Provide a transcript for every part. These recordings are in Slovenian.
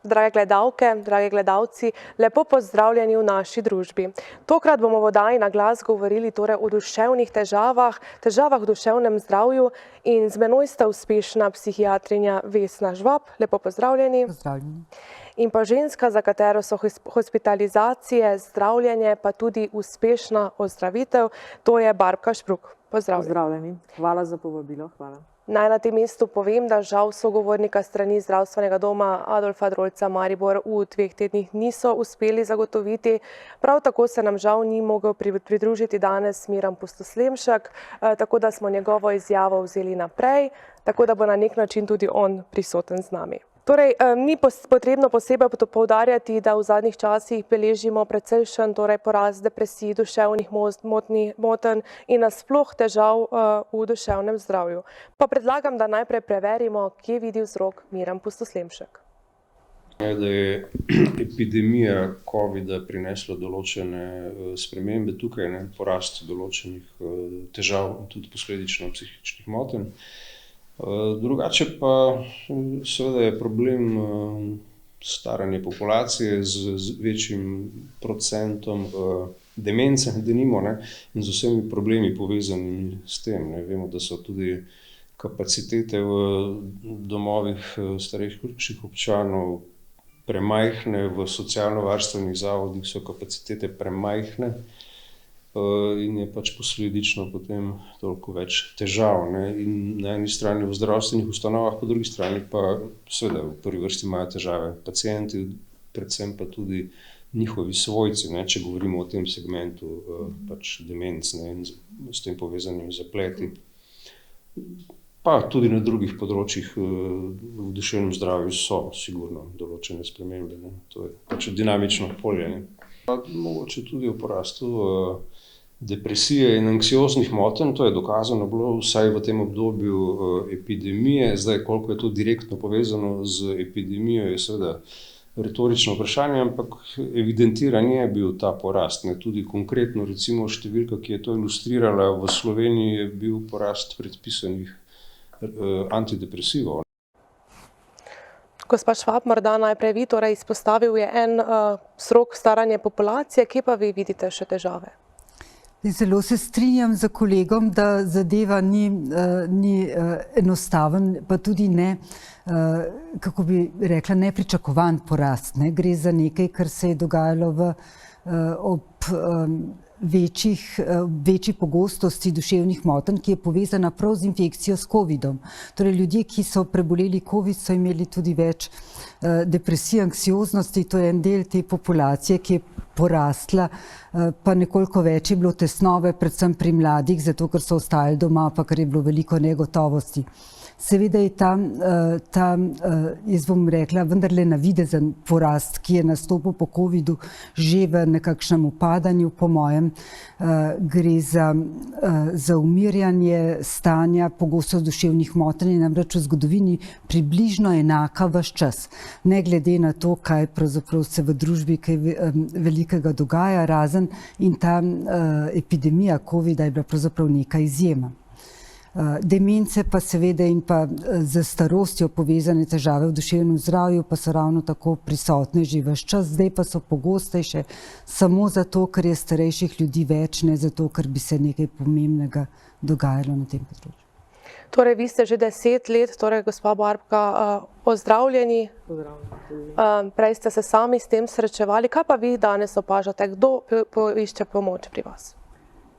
Drage gledalke, dragi gledalci, lepo pozdravljeni v naši družbi. Tokrat bomo v oddaji na glas govorili torej o duševnih težavah v duševnem zdravju in z menoj sta uspešna psihiatrinja Vesna Žvab, lepo pozdravljeni. Pozdravljeni. In pa ženska, za katero so hospitalizacije, zdravljenje, pa tudi uspešna ozdravitev, to je Barbka Špruk. Pozdravljeni. Pozdravljeni. Hvala za povabilo. Hvala. Naj na tem mestu povem, da žal sogovornika strani zdravstvenega doma Adolfa Drolca Maribor v 2 tednih niso uspeli zagotoviti. Prav tako se nam žal ni mogel pridružiti danes Miran Pustoslemšek, tako da smo njegovo izjavo vzeli naprej, tako da bo na nek način tudi on prisoten z nami. Torej, ni potrebno posebej poudarjati, da v zadnjih časih beležimo precejšen porast depresij, duševnih motenj in nasploh težav v duševnem zdravju. Pa predlagam, da najprej preverimo, kje vidi vzrok Miran Pustoslemšek. Da je epidemija covida prinesla določene spremembe tukaj, porast določenih težav in tudi posledično psihičnih motenj. Drugače pa seveda je problem staranja populacije z večjim procentom demence, denimo, in z vsemi problemi povezanimi s tem. Vemo, da so tudi kapacitete v domovih starejših občanov premajhne, v socialno-varstvenih zavodih so kapacitete premajhne in je pač posledično potem toliko več težav. In na eni strani v zdravstvenih ustanovah, po drugi strani pa seveda v prvi vrsti imajo težave pacienti, predvsem pa tudi njihovi svojci, če govorimo o tem segmentu pač demenc in s tem povezanimi zapleti. Pa tudi na drugih področjih v duševnem zdravju so sigurno določene spremembe. To je pač dinamično polje. Mogoče tudi v porastu depresije in anksioznih motenj, to je dokazano bilo vsaj v tem obdobju epidemije. Zdaj, koliko je to direktno povezano z epidemijo, je seveda retorično vprašanje, ampak evidentiran je bil ta porast. Tudi konkretno, recimo številka, ki je to ilustrirala, v Sloveniji je bil porast predpisanih antidepresivov. Gospa Švab, morda najprej vi, torej izpostavil je en vzrok staranja populacije, kje pa vi vidite še težave? Zelo se strinjam z kolegom, da zadeva ni enostaven, pa tudi ne, kako bi rekla, nepričakovan porast. Gre za nekaj, kar se je dogajalo ob večji pogostosti duševnih motenj, ki je povezana prav z infekcijo s covidom. Torej, ljudje, ki so preboleli covid, so imeli tudi več depresij, anksioznosti, to je en del te populacije, ki je porastla, pa nekoliko več je bilo tesnobe, predvsem pri mladih, zato ker so ostajali doma, pa ker je bilo veliko negotovosti. Seveda je ta, jaz bom rekla, vendarle navidezen porast, ki je nastopil po covidu, že v nekakšnem upadanju, po mojem. Gre za umirjanje stanja, pogostost duševnih motenj, namreč v zgodovini približno enaka ves čas. Ne glede na to, kaj pravzaprav se v družbi kaj velikega dogaja, razen in ta epidemija covida je bila pravzaprav neka izjema. Demence pa seveda in pa z starostjo povezane težave v duševnem zdravju pa so ravno tako prisotne že ves čas, zdaj pa so pogostejše samo zato, ker je starejših ljudi več, ne zato, ker bi se nekaj pomembnega dogajalo na tem področju. Torej, vi ste že 10 let, torej gospa Barbka, ozdravljeni. Prej ste se sami s tem srečevali. Kaj pa vi danes opažate? Kdo išče pomoč pri vas?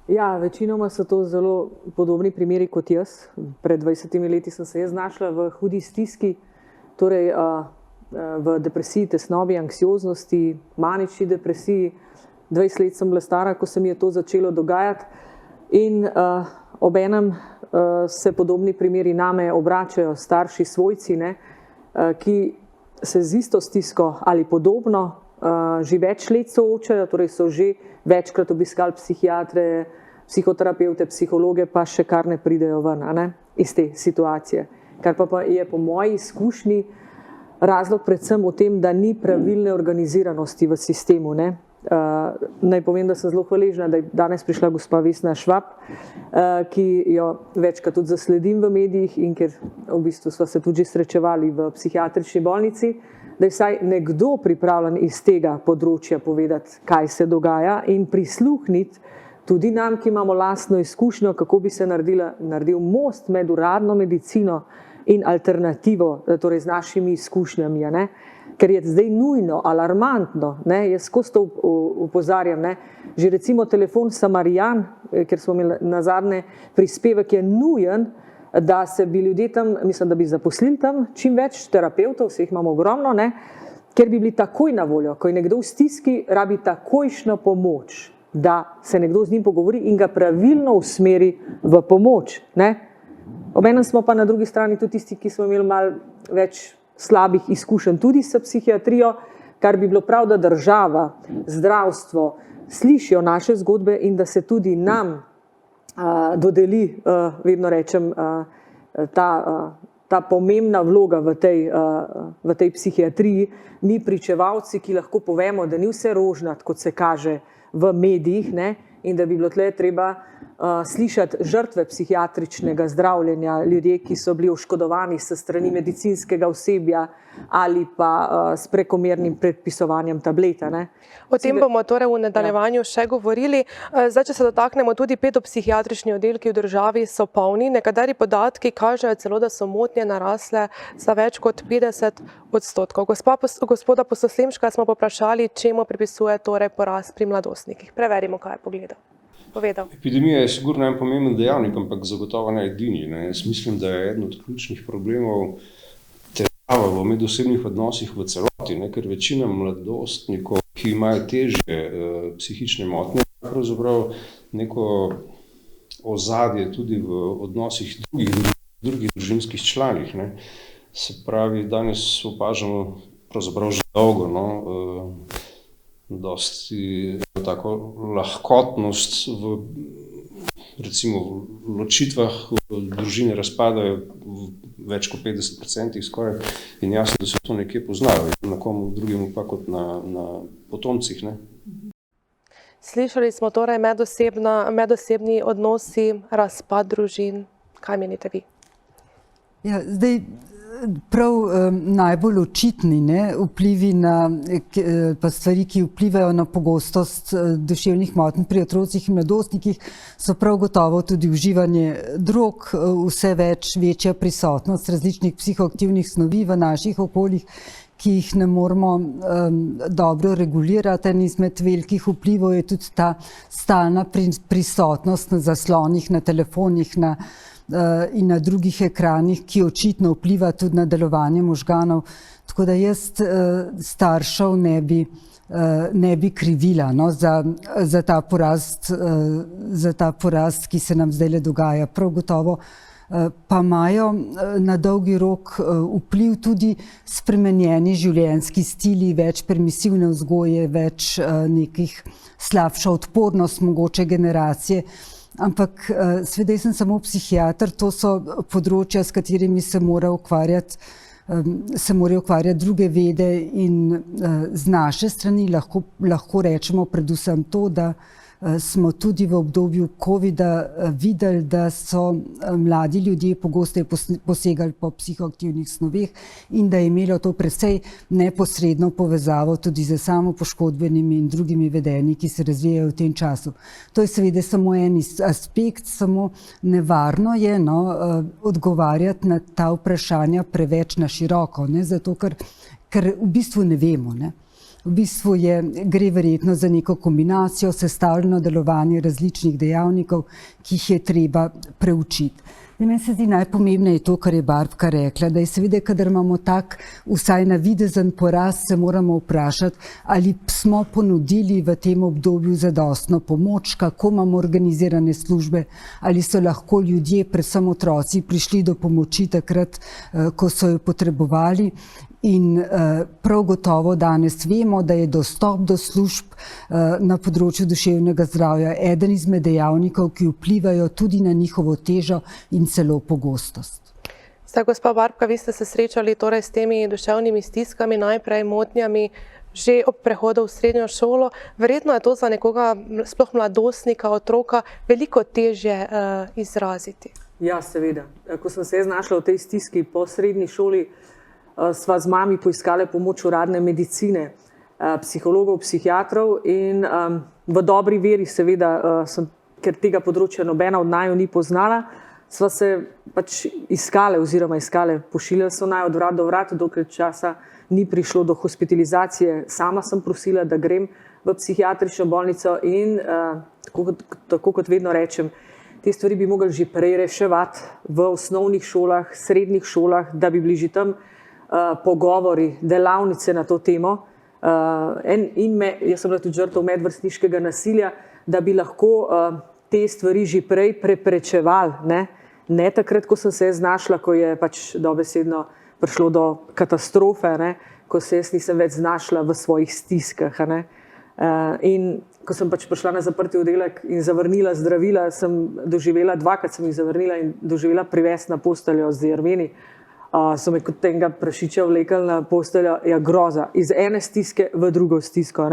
Ja, večinoma so to zelo podobni primeri kot jaz. Pred 20 leti sem se znašla v hudi stiski, torej v depresiji, tesnobi, anksioznosti, manični depresiji. 20 let sem bila stara, ko se mi je to začelo dogajati in obenem se podobni primeri name obračajo starši, svojci, ki se z isto stisko ali podobno že več let soočajo, torej so že večkrat obiskali psihiatre, psihoterapeute, psihologe, pa še kar ne pridejo ven iz te situacije. Kar pa je po moji izkušnji razlog predvsem v tem, da ni pravilne organiziranosti v sistemu. Naj povem, da sem zelo hvaležna, da je danes prišla gospa Vesna Žvab, ki jo večkrat tudi zasledim v medijih in ker v bistvu sva se tudi že srečevali v psihiatrični bolnici, da je vsaj nekdo pripravljen iz tega področja povedati, kaj se dogaja in prisluhniti tudi nam, ki imamo lastno izkušnjo, kako bi se naredil most med uradno medicino in alternativo, torej z našimi izkušnjami, ne? Ker je zdaj nujno, alarmantno, ne? Jaz skozi to opozarjam, ne? Že recimo telefon Samarijan, ker smo imeli nazadnje prispevek, je nujen, da se bi ljudje tam, mislim, da bi zaposlili tam čim več terapevtov, vseh imamo ogromno, ne? Ker bi bili takoj na voljo, ko je nekdo v stiski, rabi takojšno pomoč, da se nekdo z njim pogovori in ga pravilno usmeri v pomoč, ne? Obenem smo pa na drugi strani tudi tisti, ki smo imeli malo več slabih izkušenj tudi s psihiatrijo, kar bi bilo prav, da država, zdravstvo slišijo naše zgodbe in da se tudi nam dodeli, vedno rečem, ta pomembna vloga v tej psihiatriji. Mi pričevalci, ki lahko povemo, da ni vse rožnat, kot se kaže v medijih, ne, in da bi bilo tle treba slišati žrtve psihiatričnega zdravljenja, ljudje, ki so bili oškodovani s strani medicinskega osebja ali pa s prekomernim predpisovanjem tableta. Ne. O tem bomo torej v nadaljevanju še govorili. Zdaj, če se dotaknemo, tudi pedopsihiatrični oddelki v državi so polni. Nekateri podatki kažejo celo, da so motnje narasle za več kot 50%. Gospoda Pustoslemška smo poprašali, čemu pripisuje torej porast pri mladostnikih. Preverimo, kaj je povedal. Epidemija je sigurno en pomemben dejavnik, ampak zagotovo ne edini. Jaz mislim, da je eden od ključnih problemov težava v medosebnih odnosih v celoti, ker večina mladostnikov, ki imajo težje psihične motnje, pravzaprav neko ozadje tudi v odnosih drugih družinskih članih. Se pravi, danes opažamo pravzaprav že dolgo, dosti tako lahkotnost v recimo v ločitvah, družine razpadajo v več kot 50% skoraj in jasno, da se to nekje poznajo, na komu drugemu pa kot na potomcih. Slišali smo torej medosebni odnosi, razpad družin. Kaj menite vi? Ja, zdaj prav najbolj očitni vplivi pa stvari, ki vplivajo na pogostost duševnih motenj pri otrocih in mladostnikih, so prav gotovo tudi uživanje drog, vse večja prisotnost različnih psihoaktivnih snovi v naših okoljih, ki jih ne moremo dobro regulirati. En izmed velikih vplivov je tudi ta stalna prisotnost na zaslonih, na telefonih, in na drugih ekranih, ki očitno vpliva tudi na delovanje možganov. Tako da jaz staršev ne bi krivila za ta porast, ki se nam zdaj dogaja. Prav gotovo pa imajo na dolgi rok vpliv tudi spremenjeni življenjski stili, več permisivne vzgoje, več nekih slabša odpornost mogoče generacije. Ampak seveda sem samo psihiater, to so področja, s katerimi se morajo ukvarjati druge vede in z naše strani lahko rečemo predvsem to, da smo tudi v obdobju covida videli, da so mladi ljudje pogosteje posegali po psihoaktivnih snoveh in da je imelo to precej neposredno povezavo tudi z samopoškodbenimi in drugimi vedenji, ki se razvijajo v tem času. To je seveda samo en aspekt, samo nevarno je odgovarjati na ta vprašanja preveč na široko, zato ker v bistvu ne vemo. V bistvu gre verjetno za neko kombinacijo, sestavljeno delovanje različnih dejavnikov, ki jih je treba preučiti. Meni se zdi najpomembneje to, kar je Barbka rekla, da je seveda, kadar imamo tak vsaj navidezen porast, se moramo vprašati, ali smo ponudili v tem obdobju zadostno pomoč, kako imamo organizirane službe, ali so lahko ljudje, predvsem otroci, prišli do pomoči takrat, ko so jo potrebovali. In prav gotovo danes vemo, da je dostop do služb na področju duševnega zdravja eden izmed dejavnikov, ki vplivajo tudi na njihovo težo in celo pogostost. Zdaj, gospa Barbka, vi ste se srečali torej s temi duševnimi stiskami, najprej motnjami že ob prehodu v srednjo šolo. Verjetno je to za nekoga, sploh mladostnika, otroka, veliko težje izraziti. Ja, seveda. Ko sem se znašla v tej stiski po srednji šoli, sva z mami poiskali pomoč uradne medicine, psihologov, psihiatrov in v dobri veri seveda, ker tega področja nobena od naju ni poznala, sva se pač iskale, pošiljali so naj od vrat do vrat, dokler časa ni prišlo do hospitalizacije. Sama sem prosila, da grem v psihiatrično bolnico in tako kot vedno rečem, te stvari bi mogli že prej reševati v osnovnih šolah, srednjih šolah, da bi bili že tam pogovori, delavnice na to temo. Jaz sem bila tudi žrtev medvrstniškega nasilja, da bi lahko te stvari že prej preprečevali. Ne takrat, ko sem se znašla, ko je pač dobesedno prišlo do katastrofe, ko se jaz nisem več znašla v svojih stiskah. In ko sem pač prišla na zaprti oddelek in zavrnila zdravila, sem doživela, dvakrat sem jih zavrnila in doživela privest na posteljo z jerveni. So me kot enega prašiča vlekli na posteljo, ja groza, iz ene stiske v drugo stisko.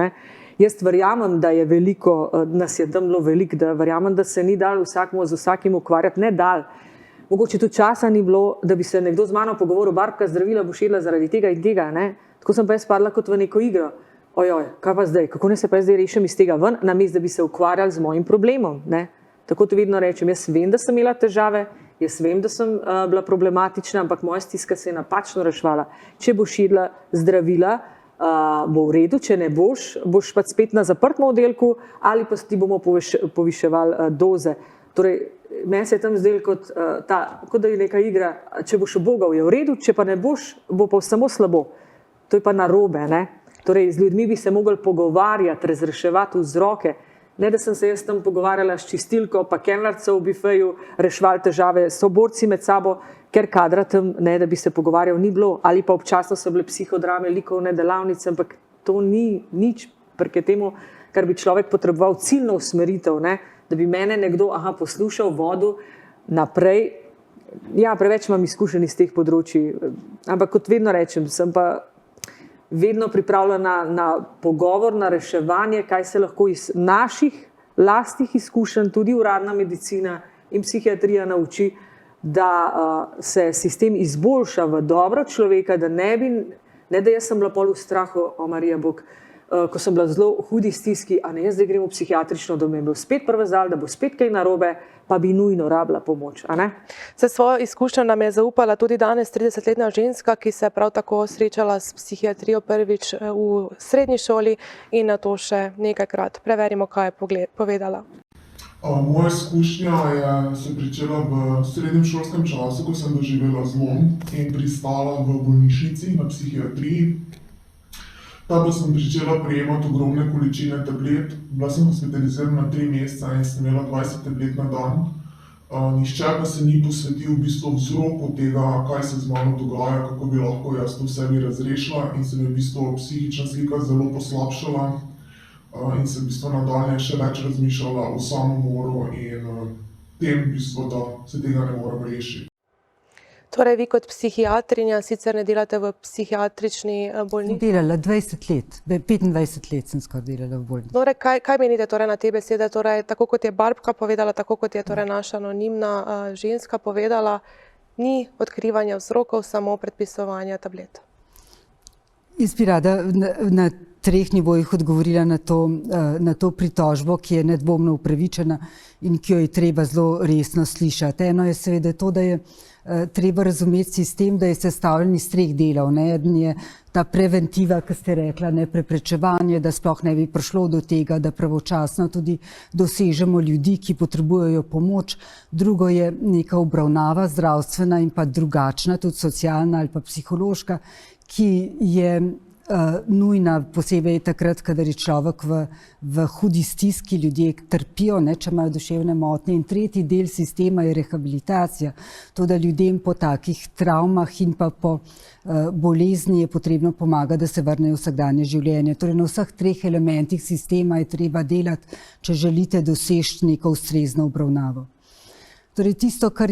Jaz verjamem, da je veliko, nas je tam bilo veliko, da verjamem, da se ni dal vsakmu z vsakim ukvarjati, ne dal. Mogoče tudi časa ni bilo, da bi se nekdo z mano pogovoril, Barbka, zdravila boš jedla zaradi tega in tega. Tako sem pa jaz padla kot v neko igro. Ojoj, kaj pa zdaj, kako ne se pa zdaj rešim iz tega ven, namesto da bi se ukvarjali z mojim problemom. Tako to vedno rečem, jaz vem, da sem imela težave, jaz vem, da sem bila problematična, ampak moja stiska se je napačno reševala. Če boš jedla zdravila, bo v redu, če ne boš, boš pa spet na zaprtem oddelku ali pa ti bomo poviševali doze. Torej, meni se je tam zdelo kot da je neka igra, če boš ubogal, je v redu, če pa ne boš, bo pa samo slabo. To je pa narobe. Torej, z ljudmi bi se mogli pogovarjati, razreševati vzroke. Ne, da sem se jaz tam pogovarjala s čistilko, pa kenlarcev v bifeju, reševali težave, soborci med sabo, ker kadra tam, ne, da bi se pogovarjal, ni bilo. Ali pa občasno so bile psihodrame, likovne delavnice, ampak to ni nič, preke temu, kar bi človek potreboval ciljno usmeritev, da bi mene nekdo poslušal, vodil naprej. Ja, preveč imam izkušenj iz teh področji, ampak kot vedno rečem, sem pa vedno pripravljena na pogovor, na reševanje, kaj se lahko iz naših lastnih izkušenj, tudi uradna medicina in psihiatrija nauči, da se sistem izboljša v dobro človeka, da ne da jaz sem bila pol v strahu, o Marija Bog, ko sem bila zelo v hudi stiski, a ne jaz zdaj grem v psihiatrično, da me bo spet prevezal, da bo spet kaj narobe, pa bi nujno rabila pomoč. Za svojo izkušnjo nam je zaupala tudi danes 30-letna ženska, ki se je prav tako srečala s psihiatrijo prvič v srednji šoli in na to še nekajkrat. Preverimo, kaj je povedala. Moja izkušnja se pričela v srednjem šolskem času, ko sem doživela zlom in pristala v bolnišnici na psihiatriji. Tam sem pričela prejemati ogromne količine tablet. Bila sem hospitalizirana 3 meseca in sem imela 20 tablet na dan. Nihče pa se ni posvetil v bistvu vzroku tega, kaj se z mano dogaja, kako bi lahko jaz to v sebi razrešila in se mi v bistvu psihična slika zelo poslabšala. In sem v bistvu nadalje še več razmišljala o samomoru in tem, v bistvu, da se tega ne morem rešiti. Torej, vi kot psihiatrinja sicer ne delate v psihiatrični bolnišnici? Delala 20 let, 25 let sem skoraj delala v bolnišnici. Torej, kaj menite na te besede? Torej, tako kot je Barbka povedala, tako kot je naša anonimna ženska povedala, ni odkrivanja vzrokov, samo predpisovanja tablet. Jaz bi rada na 3 nivojih odgovorila na to pritožbo, ki je nedvomno upravičena in ki jo je treba zelo resno slišati. Eno je seveda to, da je treba razumeti sistem, da je sestavljen iz 3 delov. Eden je ta preventiva, ki ste rekla, preprečevanje, da sploh ne bi prišlo do tega, da pravočasno tudi dosežemo ljudi, ki potrebujejo pomoč. Drugo je neka obravnava zdravstvena in pa drugačna, tudi socialna ali pa psihološka, ki je nujna, posebej takrat, kadar je človek v hudi stiski, ljudje trpijo, če imajo duševne motnje. In tretji del sistema je rehabilitacija. To, da ljudem po takih travmah in pa po bolezni je potrebno pomagati, da se vrnejo v vsakdanje življenje. Torej, na vseh 3 elementih sistema je treba delati, če želite doseči neko ustrezno obravnavo. Torej, tisto, kar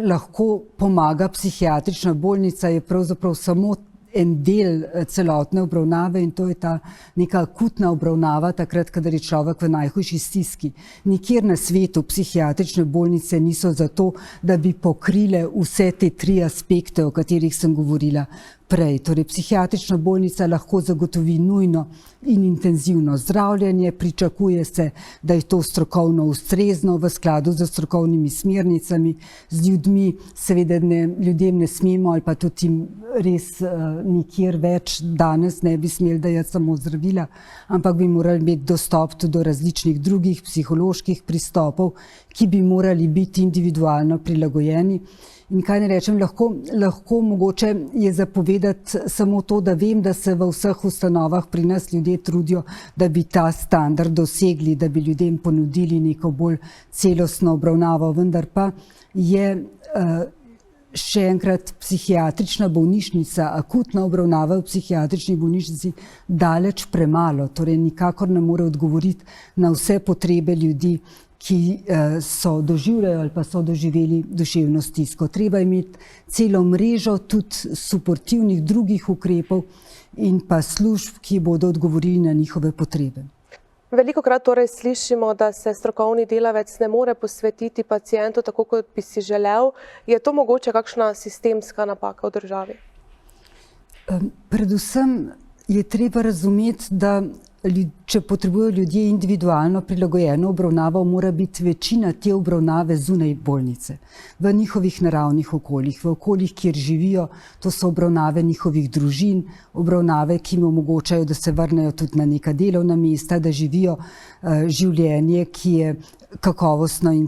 lahko pomaga psihiatrična bolnica, je pravzaprav samo en del celotne obravnave in to je ta neka akutna obravnava, takrat, kadar je človek v najhujši stiski. Nikjer na svetu psihiatrične bolnice niso zato, da bi pokrile vse te tri aspekte, o katerih sem govorila prej. Torej, psihiatrična bolnica lahko zagotovi nujno in intenzivno zdravljenje, pričakuje se, da je to strokovno ustrezno v skladu z strokovnimi smernicami, z ljudmi, seveda ljudem ne smemo ali pa tudi res nikjer več danes ne bi smeli dajati samo zdravila, ampak bi morali imeti dostop tudi do različnih drugih psiholoških pristopov, ki bi morali biti individualno prilagojeni. In kaj ne rečem, lahko mogoče je zapovedati samo to, da vem, da se v vseh ustanovah pri nas ljudje trudijo, da bi ta standard dosegli, da bi ljudem ponudili neko bolj celostno obravnavo, vendar pa je še enkrat psihiatrična bolnišnica, akutna obravnava v psihiatrični bolnišnici daleč premalo, torej nikakor ne more odgovoriti na vse potrebe ljudi, ki so doživljali ali pa so doživeli duševno stisko. Treba imeti celo mrežo tudi suportivnih drugih ukrepov in pa služb, ki bodo odgovorili na njihove potrebe. Velikokrat torej slišimo, da se strokovni delavec ne more posvetiti pacientu tako, kot bi si želel. Je to mogoče kakšna sistemska napaka v državi? Predvsem je treba razumeti, da če potrebujejo ljudje individualno prilagojeno obravnavo, mora biti večina te obravnave zunaj bolnice, v njihovih naravnih okoljih, v okoljih, kjer živijo. To so obravnave njihovih družin, obravnave, ki jim omogočajo, da se vrnejo tudi na neka delovna mesta, da živijo življenje, ki je kakovostno in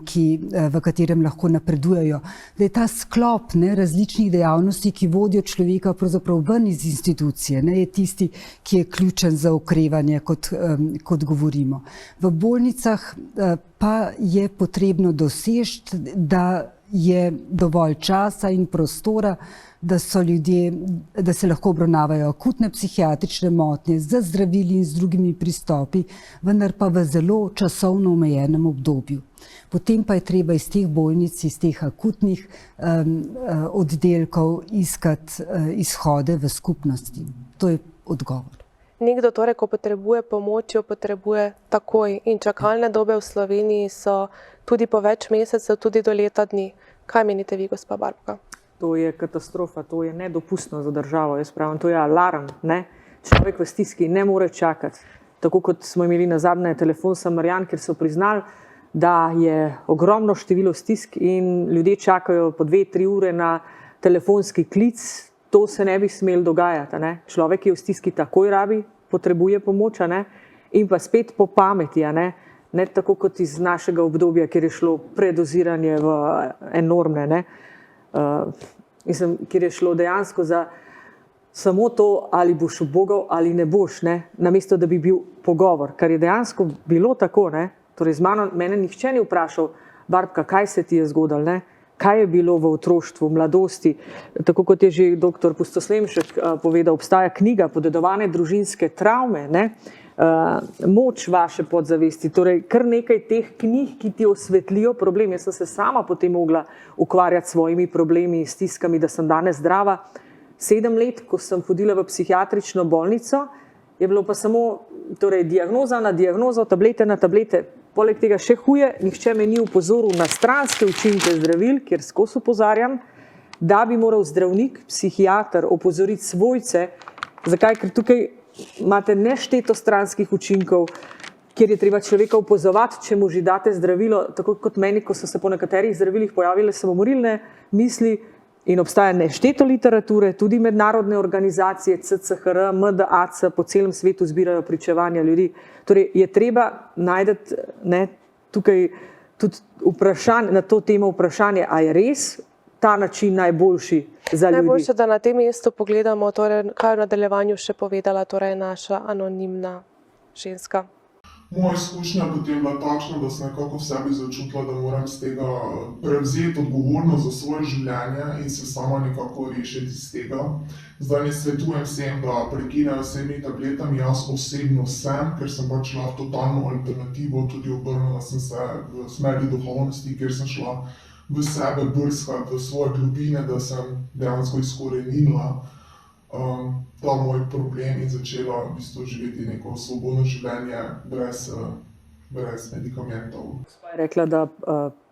v katerem lahko napredujejo. Da je ta sklop različnih dejavnosti, ki vodijo človeka pravzaprav ven iz institucije, je tisti, ki je ključen za okrevanje, kot govorimo. V bolnicah pa je potrebno doseči, da je dovolj časa in prostora, da se lahko obravnavajo akutne psihiatrične motnje z zdravili in z drugimi pristopi, vendar pa v zelo časovno omejenem obdobju. Potem pa je treba iz teh bolnic, iz teh akutnih oddelkov iskati izhode v skupnosti. To je odgovor. Nekdo torej, ko potrebuje pomoč, jo potrebuje takoj in čakalne dobe v Sloveniji so tudi po več mesecev, tudi do leta dni. Kaj menite vi, gospa Barbka? To je katastrofa, to je nedopustno za državo, jaz pravim, to je alarm, ne? Človek v stiski ne more čakati. Tako kot smo imeli nazadnje telefon Samarjan, kjer so priznali, da je ogromno število stisk in ljudje čakajo po 2-3 ure na telefonski klic. To se ne bi smelo dogajati. Ne? Človek je v stiski takoj rabi, potrebuje pomoč, ne? In pa spet po pameti, ne tako kot iz našega obdobja, kjer je šlo predoziranje v enormne, ne? Kjer je šlo dejansko za samo to, ali boš ubogal ali ne boš, ne? Namesto da bi bil pogovor, kar je dejansko bilo tako. Ne? Torej, mene nihče ni vprašal, Barbka, kaj se ti je zgodilo, ne? Kaj je bilo v otroštvu, v mladosti. Tako kot je že dr. Pustoslemšek povedal, obstaja knjiga Podedovane družinske travme, ne? Moč vaše podzavesti. Torej, kar nekaj teh knjig, ki ti osvetlijo problem. Jaz sem se sama potem mogla ukvarjati s svojimi problemi, stiskami, da sem danes zdrava. 7 let, ko sem hodila v psihiatrično bolnico, je bilo pa samo diagnoza na diagnozo, tablete na tablete. Poleg tega še huje, nihče me ni upozoril na stranske učinke zdravil, kjer skozi opozarjam, da bi moral zdravnik, psihiater opozoriti svojce. Zakaj? Ker tukaj imate nešteto stranskih učinkov, kjer je treba človeka opozoriti, če mu že date zdravilo, tako kot meni, ko so se po nekaterih zdravilih pojavile samomorilne misli in obstaja nešteto literature, tudi mednarodne organizacije, CCHR, MDAC, po celem svetu zbirajo pričevanja ljudi. Torej je treba najti tukaj tudi na to temo vprašanje, a je res ta način najboljši za ljudi. Najboljše, da na tem mestu pogledamo, torej, kaj je v nadaljevanju še povedala naša anonimna ženska. Moja izkušnja je potem bila takšna, da sem nekako v sebi začutila, da moram z tega prevzeti odgovornost za svoje življenje in se sama nekako rešiti iz tega. Zdaj ne svetujem vsem, da prekinejo s temi tabletami, jaz osebno sem, ker sem pač šla v totalno alternativo, tudi obrnila sem se v smeri duhovnosti, kjer sem šla v sebe brskati, v svoje globine, da sem dejansko izkoreninila ta moj problem in začela v bistvu živeti neko svobodno življenje brez medikamentov. Gospa je rekla, da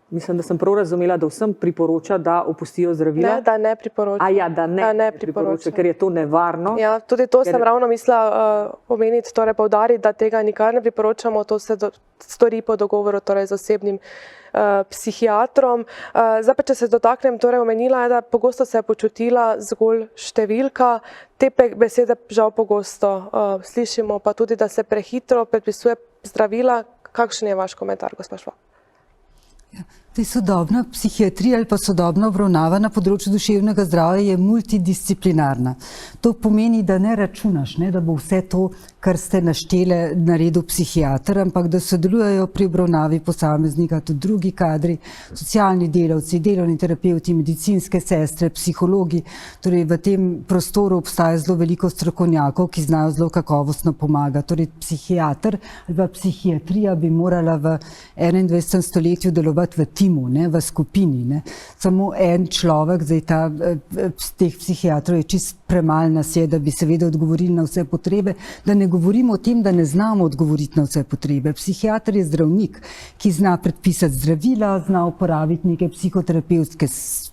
mislim, da sem prav razumela, da vsem priporoča, da opustijo zdravila. Ne, da ne priporoča. Da ne priporoča, ker je to nevarno. Ja, tudi to sem ravno mislila omeniti, torej poudariti, da tega nikar ne priporočamo, to se stori po dogovoru torej z osebnim psihiatrom. Zdaj pa, če se dotaknem, torej omenila je, da pogosto se je počutila zgolj številka. Te besede žal pogosto slišimo, pa tudi, da se prehitro predpisuje zdravila. Kakšen je vaš komentar, gospa Švab? Sodobna psihiatrija ali pa sodobna obravnava na področju duševnega zdravja je multidisciplinarna. To pomeni, da ne računaš, da bo vse to, kar ste naštele, naredil psihiater, ampak da sodelujejo pri obravnavi posameznika tudi drugi kadri, socialni delavci, delovni terapevti, medicinske sestre, psihologi. Torej v tem prostoru obstaja zelo veliko strokovnjakov, ki znajo zelo kakovostno pomagati. Torej psihiater ali pa psihiatrija bi morala v 21. stoletju delovati v timu, v skupini. Samo en človek, teh psihiatrov je čist premalo nas je, da bi seveda odgovorili na vse potrebe, da ne govorimo o tem, da ne znamo odgovoriti na vse potrebe. Psihiater je zdravnik, ki zna predpisati zdravila, zna uporabiti neke psihoterapevtske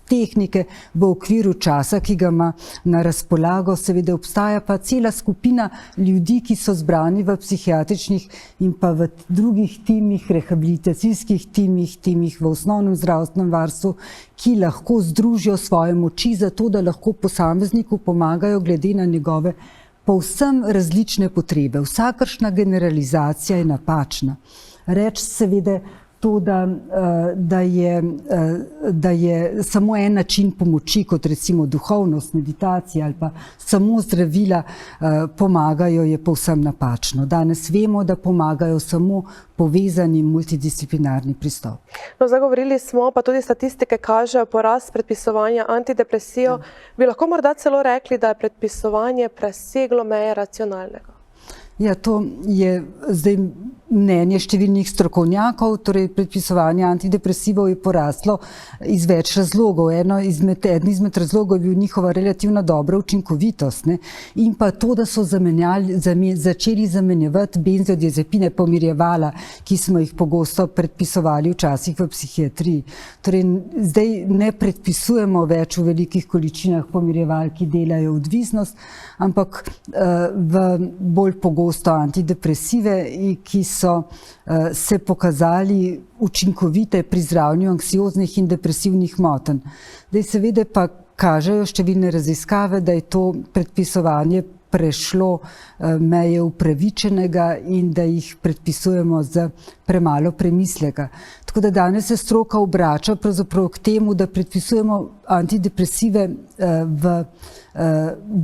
tehnike v okviru časa, ki ga ima na razpolago. Seveda obstaja pa cela skupina ljudi, ki so zbrani v psihiatričnih in pa v drugih timih, rehabilitacijskih timih v osnovnem zdravstvenem varstvu, ki lahko združijo svoje moči za to, da lahko posamezniku pomagajo glede na njegove povsem različne potrebe. Vsakršna generalizacija je napačna. Reč seveda to, da je samo en način pomoči, kot recimo duhovnost, meditacija ali pa samo zdravila pomagajo, je povsem napačno. Danes vemo, da pomagajo samo povezani multidisciplinarni pristop. Zdaj govorili smo, pa tudi statistike kažejo porast predpisovanja antidepresijev. Bi lahko morda celo rekli, da je predpisovanje preseglo meje racionalnega? Ja, to je zdaj mnenje številnih strokovnjakov, torej predpisovanje antidepresivov je poraslo iz več razlogov. Eden izmed razlogov je bil njihova relativno dobra učinkovitost in pa to, da so začeli zamenjevati benzodiazepine, pomirjevala, ki smo jih pogosto predpisovali včasih v psihiatriji. Torej, zdaj ne predpisujemo več v velikih količinah pomirjeval, ki delajo odvisnost, ampak v bolj pogosto antidepresive, ki so se pokazali učinkovite pri zdravljenju anksioznih in depresivnih motenj. Seveda pa kažejo številne raziskave, da je to predpisovanje prešlo meje upravičenega in da jih predpisujemo z premalo premisleka. Tako da danes se stroka obrača pravzaprav k temu, da predpisujemo antidepresive v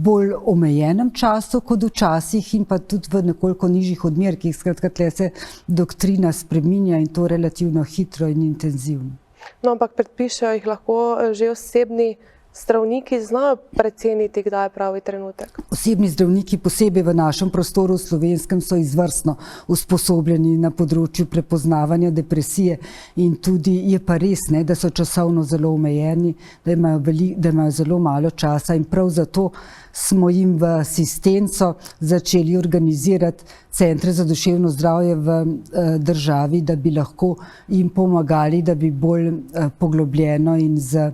bolj omejenem času kot včasih in pa tudi v nekoliko nižjih odmerkih. Skratka, tle se doktrina spreminja in to relativno hitro in intenzivno. No, ampak predpišejo jih lahko že osebni zdravniki, znajo preceniti, kdaj je pravi trenutek? Osebni zdravniki, posebej v našem prostoru slovenskem, so izvrstno usposobljeni na področju prepoznavanja depresije in tudi je pa res, da so časovno zelo omejeni, da imajo zelo malo časa in prav zato smo jim v asistenco začeli organizirati centre za duševno zdravje v državi, da bi lahko jim pomagali, da bi bolj poglobljeno in z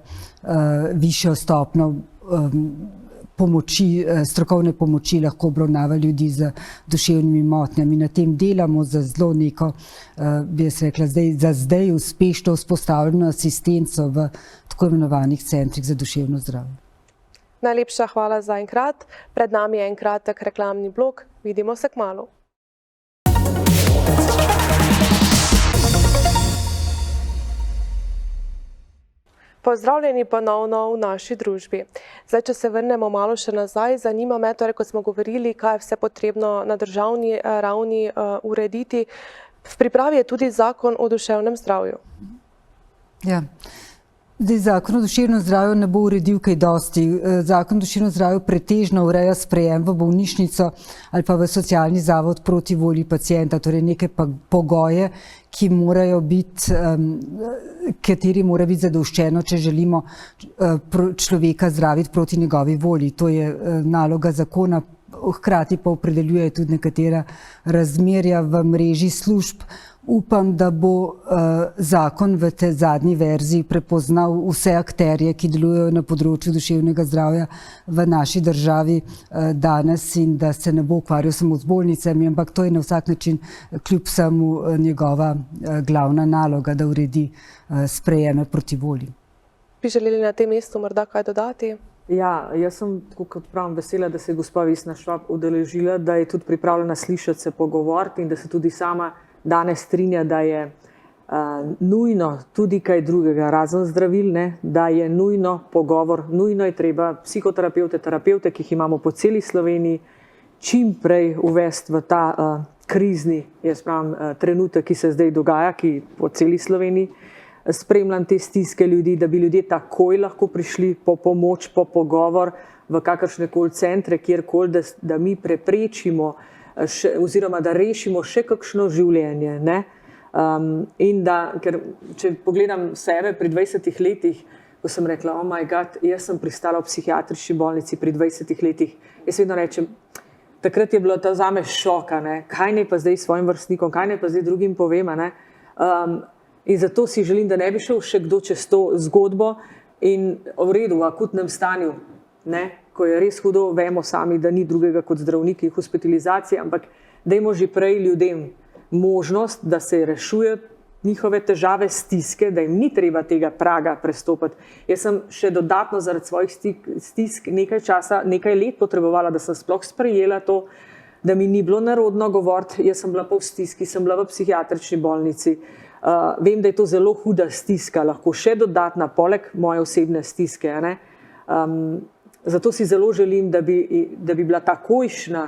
višjo stopnjo strokovne pomoči lahko obravnava ljudi z duševnimi motnjami. Na tem delamo za zelo neko, bi jaz rekla, za zdaj uspešno vzpostavljeno asistenco v tako imenovanih centrih za duševno zdravje. Najlepša hvala za enkrat. Pred nami je en kratek reklamni blok. Vidimo se kmalu. Pozdravljeni ponovno v naši družbi. Zdaj, če se vrnemo malo še nazaj, zanima me, torej, kot smo govorili, kaj je vse potrebno na državni ravni urediti. V pripravi je tudi zakon o duševnem zdravju. Ja. Zdaj, zakon o duševnem zdravju ne bo uredil kaj dosti. Zakon o duševnem zdravju pretežno ureja sprejem v bolnišnico ali pa v socialni zavod proti volji pacienta, torej neke pogoje, kateri mora biti zadoščeno, če želimo človeka zdraviti proti njegovi volji. To je naloga zakona, hkrati pa opredeljuje tudi nekatera razmerja v mreži služb. Upam, da bo zakon v tej zadnji verziji prepoznal vse akterje, ki delujejo na področju duševnega zdravja v naši državi danes in da se ne bo ukvarjal samo z bolnicami, ampak to je na vsak način kljub vsemu njegova glavna naloga, da uredi sprejeme proti volji. Bi želeli na tem mestu morda kaj dodati? Ja, jaz sem, tako kot pravim, vesela, da se je gospa Vesna Švab udeležila, da je tudi pripravljena slišati, se pogovoriti in da se tudi sama danes strinja, da je nujno tudi kaj drugega, razen zdravil, da je nujno pogovor, nujno je treba psihoterapevte, terapevte, ki jih imamo po celi Sloveniji, čim prej uvesti v ta krizni, jaz pravim, trenutek, ki se zdaj dogaja, ki po celi Sloveniji spremljam te stiske ljudi, da bi ljudje takoj lahko prišli po pomoč, po pogovor v kakršnekoli centre, kjerkoli, da mi preprečimo oziroma da rešimo še kakšno življenje. In da, ker če pogledam sebe pri 20 letih, ko sem rekla, oh my god, jaz sem pristala v psihiatrični bolnici pri 20 letih, jaz vedno rečem, takrat je bilo to zame šoka, kaj naj pa zdaj svojim vrstnikom, kaj naj pa zdaj drugim povem. In zato si želim, da ne bi šel še kdo čez to zgodbo in v redu, v akutnem stanju, ko je res hudo, vemo sami, da ni drugega kot zdravniki, hospitalizacije, ampak dajmo že prej ljudem možnost, da se rešujejo njihove težave, stiske, da jim ni treba tega praga prestopiti. Jaz sem še dodatno zaradi svojih stisk nekaj časa, nekaj let potrebovala, da sem sploh sprejela to, da mi ni bilo nerodno govoriti, jaz sem bila pa v stiski, sem bila v psihiatrični bolnici. Vem, da je to zelo huda stiska, lahko še dodatna, poleg moje osebne stiske. Zato si zelo želim, da bi bila takojšnja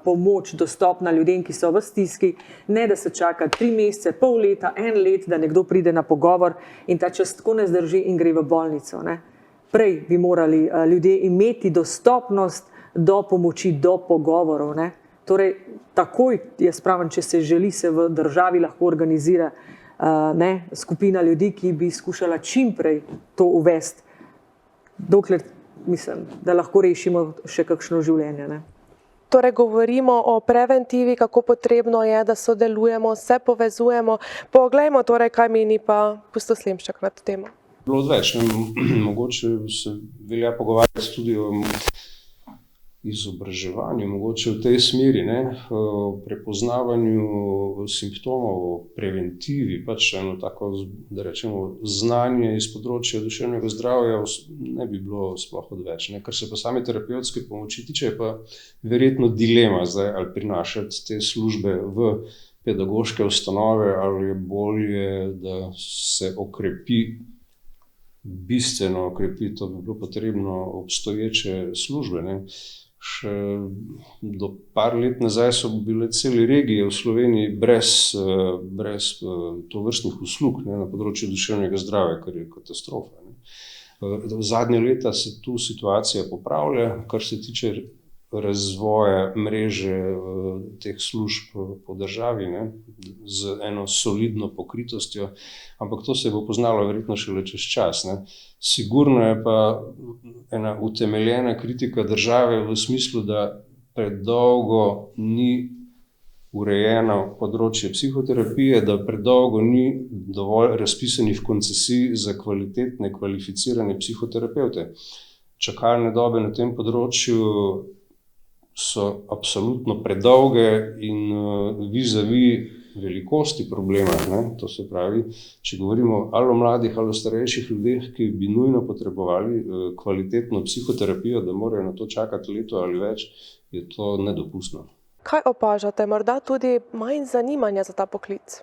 pomoč dostopna ljudem, ki so v stiski, ne da se čaka 3 mesece, pol leta, 1 let, da nekdo pride na pogovor in ta čas tako ne zdrži in gre v bolnico. Prej bi morali ljudje imeti dostopnost do pomoči, do pogovorov. Torej, takoj, jaz pravim, če se želi, se v državi lahko organizira skupina ljudi, ki bi skušala čim prej to uvesti, dokler mislim, da lahko rešimo še kakšno življenje. Torej, govorimo o preventivi, kako potrebno je, da sodelujemo, se povezujemo. Poglejmo torej, kaj meni pa Pustoš Slemščak na to temo. Bilo odveč, mogoče se velja pogovarjati tudi o izobraževanju, mogoče v tej smeri, o prepoznavanju simptomov, o preventivi, pač eno tako, da rečemo, znanje iz področja duševnega zdravja ne bi bilo sploh odveč. Kar se pa same terapevtske pomoči tiče, je pa verjetno dilema zdaj, ali prinašati te službe v pedagoške ustanove, ali je bolje, da se bistveno okrepi, to bi bilo potrebno obstoječe službe. Še do par let nazaj so bile cele regije v Sloveniji brez tovrstnih uslug na področju duševnega zdravja, kar je katastrofa. V zadnje leta se tu situacija popravlja, kar se tiče razvoja mreže teh služb po državi, z eno solidno pokritostjo, ampak to se bo poznalo verjetno šele čez čas. Sigurno je pa ena utemeljena kritika države v smislu, da predolgo ni urejeno področje psihoterapije, da predolgo ni dovolj razpisanih koncesij za kvalitetne, kvalificirane psihoterapevte. Čakalne dobe na tem področju so absolutno predolge in vis-a-vis velikosti problema, to se pravi, če govorimo ali o mladih ali o starejših ljudeh, ki bi nujno potrebovali kvalitetno psihoterapijo, da morajo na to čakati leto ali več, je to nedopustno. Kaj opažate, morda tudi manj zanimanja za ta poklic?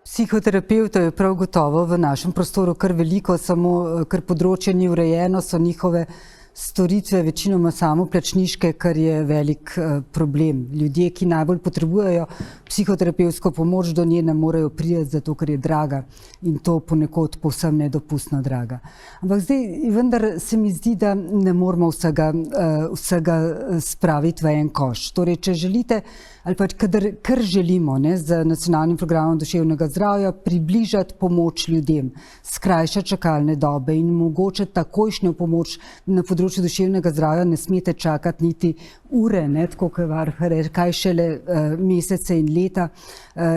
Psihoterapevtov je prav gotovo v našem prostoru kar veliko, samo ker področje ni urejeno, so njihove storitve večinoma samoplačniške, kar je velik problem. Ljudje, ki najbolj potrebujejo psihoterapevtsko pomoč, do nje ne morejo priti, zato ker je draga in to ponekod povsem nedopustno draga. Ampak zdaj vendar se mi zdi, da ne moramo vsega spraviti v en koš. Torej, če želite, ali pa kar želimo z nacionalnim programom duševnega zdravja približati pomoč ljudem, skrajšati čakalne dobe in omogočiti takojšnjo pomoč na področju duševnega zdravja, ne smete čakati niti ure, tako kot varuh reče, kaj šele mesece in leta,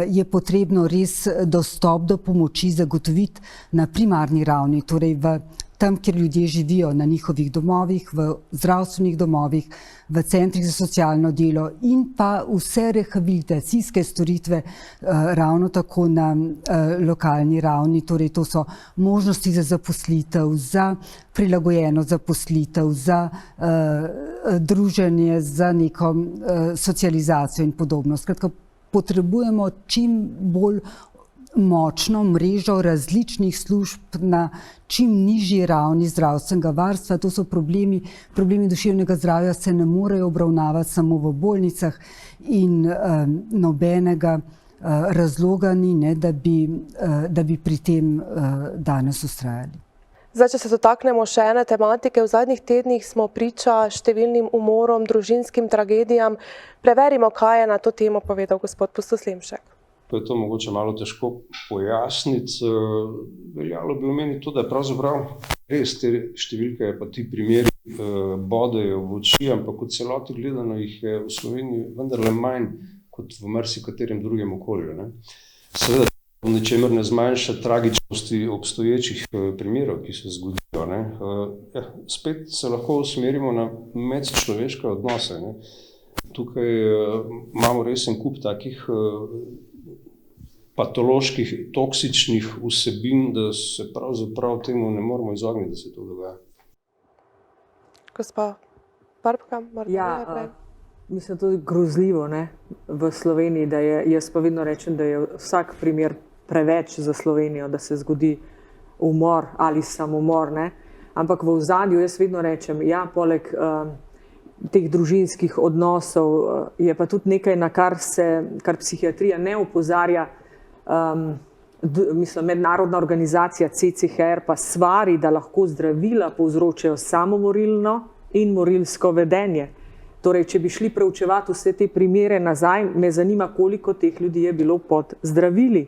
je potrebno res dostop do pomoči zagotoviti na primarni ravni, torej tam, kjer ljudje živijo, na njihovih domovih, v zdravstvenih domovih, v centrih za socialno delo in pa vse rehabilitacijske storitve ravno tako na lokalni ravni. Torej, to so možnosti za zaposlitev, za prilagojeno zaposlitev, za druženje, za neko socializacijo in podobno. Skratka, potrebujemo čim bolj močno mrežo različnih služb na čim nižji ravni zdravstvenega varstva. To so problemi duševnega zdravja se ne morejo obravnavati samo v bolnicah in nobenega razloga ni, da bi pri tem danes vztrajali. Zdaj, če se dotaknemo še ene tematike, v zadnjih tednih smo priča številnim umorom, družinskim tragedijam. Preverimo, kaj je na to temo povedal gospod Pustoslemšek. Pa je to mogoče malo težko pojasniti. Veljalo bi omeniti to, da pravzaprav res te številke pa ti primeri bodejo v oči, ampak v celoti gledano jih je v Sloveniji vendarle manj kot v marsikaterem drugem okolju. Seveda v ničemer ne zmanjša tragičnosti obstoječih primerov, ki se zgodijo. Spet se lahko usmerimo na medčloveške odnose. Tukaj imamo res en kup takih patoloških, toksičnih vsebin, da se pravzaprav temu ne moramo izogniti, da se to dogaja. Gospa Barbka, morda naprej. Mislim, to je grozljivo v Sloveniji, da je, jaz pa vedno rečem, da je vsak primer preveč za Slovenijo, da se zgodi umor ali samomor. Ampak v ozadju jaz vedno rečem, ja, poleg teh družinskih odnosov je pa tudi nekaj, na kar psihiatrija ne opozarja. Mislim, mednarodna organizacija CCHR pa svari, da lahko zdravila povzročajo samomorilno in morilsko vedenje. Torej, če bi šli preučevati vse te primere nazaj, me zanima, koliko teh ljudi je bilo pod zdravili.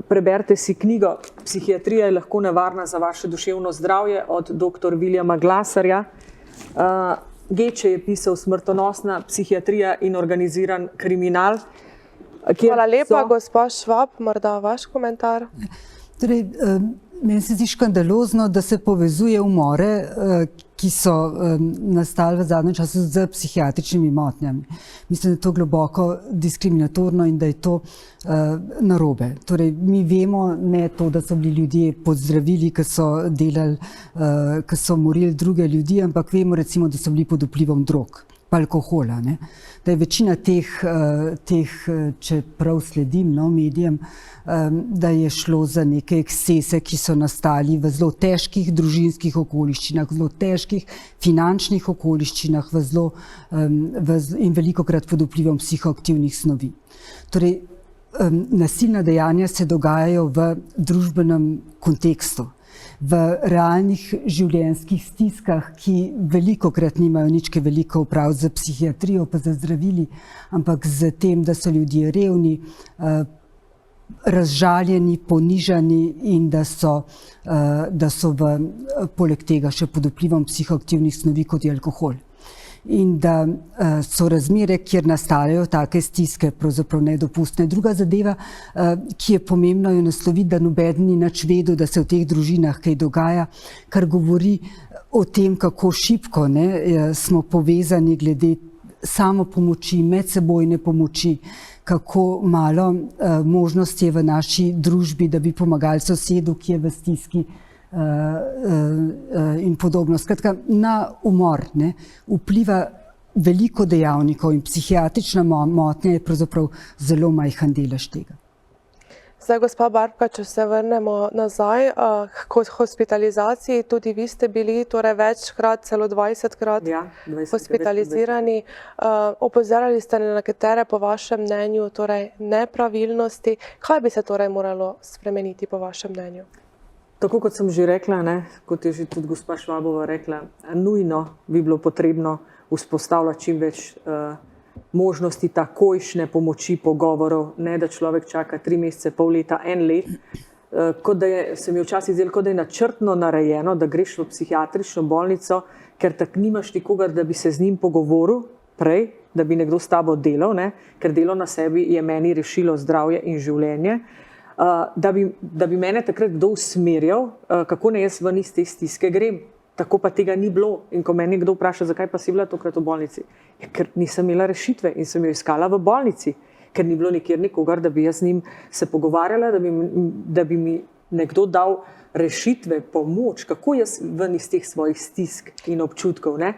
Preberite si knjigo Psihiatrija je lahko nevarna za vaše duševno zdravje od dr. Williama Glasserja. Geče je pisal Smrtonosna psihiatrija in organiziran kriminal. Hvala lepa, gospod Švab, morda vaš komentar. Torej, meni se zdi škandalozno, da se povezuje umore, ki so nastali v zadnjem času z psihiatričnimi motnjami. Mislim, da je to globoko diskriminatorno in da je to narobe. Torej, mi vemo ne to, da so bili ljudje pod zdravili, ki so delali, ki so morili druge ljudi, ampak vemo recimo, da so bili pod vplivom drog, pa alkohola. Da je večina teh, če prav sledim medijem, da je šlo za neke ekscese, ki so nastali v zelo težkih družinskih okoliščinah, v zelo težkih finančnih okoliščinah in velikokrat pod vplivom psihoaktivnih snovi. Torej, nasilna dejanja se dogajajo v družbenem kontekstu, v realnih življenjskih stiskah, ki velikokrat nimajo nič kaj veliko opraviti z psihiatrijo pa z zdravili, ampak z tem, da so ljudje revni, razžaljeni, ponižani in da so poleg tega še pod vplivom psihoaktivnih snovi, kot je alkohol. In da so razmere, kjer nastajajo take stiske, pravzaprav nedopustne. Druga zadeva, ki je pomembno jo nasloviti, da nobeden ni nič vedel, da se v teh družinah kaj dogaja, kar govori o tem, kako šibko smo povezani glede samopomoči, medsebojne pomoči, kako malo možnosti je v naši družbi, da bi pomagali sosedu, ki je v stiski, in podobno. Skratka, na umor vpliva veliko dejavnikov in psihiatrična motnja je pravzaprav zelo majhen delež tega. Zdaj, gospa Barbka, če se vrnemo nazaj k hospitalizaciji, tudi vi ste bili torej večkrat, celo 20-krat Ja, 20, hospitalizirani. Opozarjali ste na nekatere po vašem mnenju torej nepravilnosti. Kaj bi se torej moralo spremeniti po vašem mnenju? Tako kot sem že rekla, ne, kot je že tudi gospa Švabova rekla, nujno bi bilo potrebno vzpostavljati čim več možnosti takojšnje pomoči, pogovorov, ne da človek čaka 3 mesece, pol leta, 1 let. Kot da se mi včasih zdelo, kot da je načrtno narejeno, da greš v psihiatrično bolnico, ker tako nimaš nikogar, da bi se z njim pogovoril prej, da bi nekdo s tabo delal, ne, ker delo na sebi je meni rešilo zdravje in življenje. Da bi mene takrat kdo usmerjal, kako ne jaz ven iz te stiske grem. Tako pa tega ni bilo. In ko me nekdo vpraša, zakaj pa si bila tokrat v bolnici, ker nisem imela rešitve in sem jo iskala v bolnici, ker ni bilo nikjer nikogar, da bi jaz z njim se pogovarjala, da bi mi nekdo dal rešitve, pomoč, kako jaz ven iz teh svojih stisk in občutkov. Ne?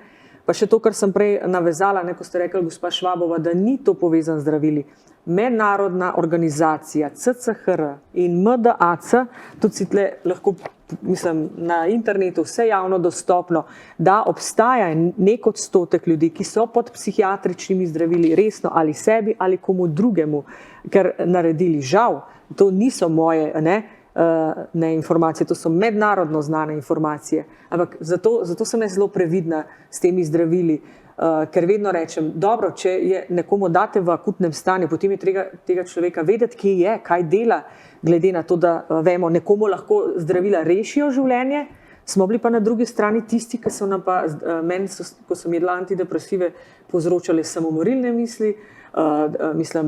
Pa še to, kar sem prej navezala, ko ste rekli, gospa Švabova, da ni to povezano z zdravili. Mednarodna organizacija CCHR in MDAC, tudi si tle lahko, mislim, na internetu vse javno dostopno, da obstaja nek odstotek ljudi, ki so pod psihiatričnimi zdravili resno ali sebi ali komu drugemu, ker naredili žal, to niso moje ne informacije, to so mednarodno znane informacije, ampak zato sem jaz zelo previdna s temi zdravili, ker vedno rečem, dobro, če je nekomu date v akutnem stanju, potem je treba tega človeka vedeti, kje je, kaj dela, glede na to, da vemo, nekomu lahko zdravila rešijo življenje, smo bili pa na drugi strani tisti, ki so nam pa, meni so, ko sem jedla antidepresive, povzročali samomorilne misli,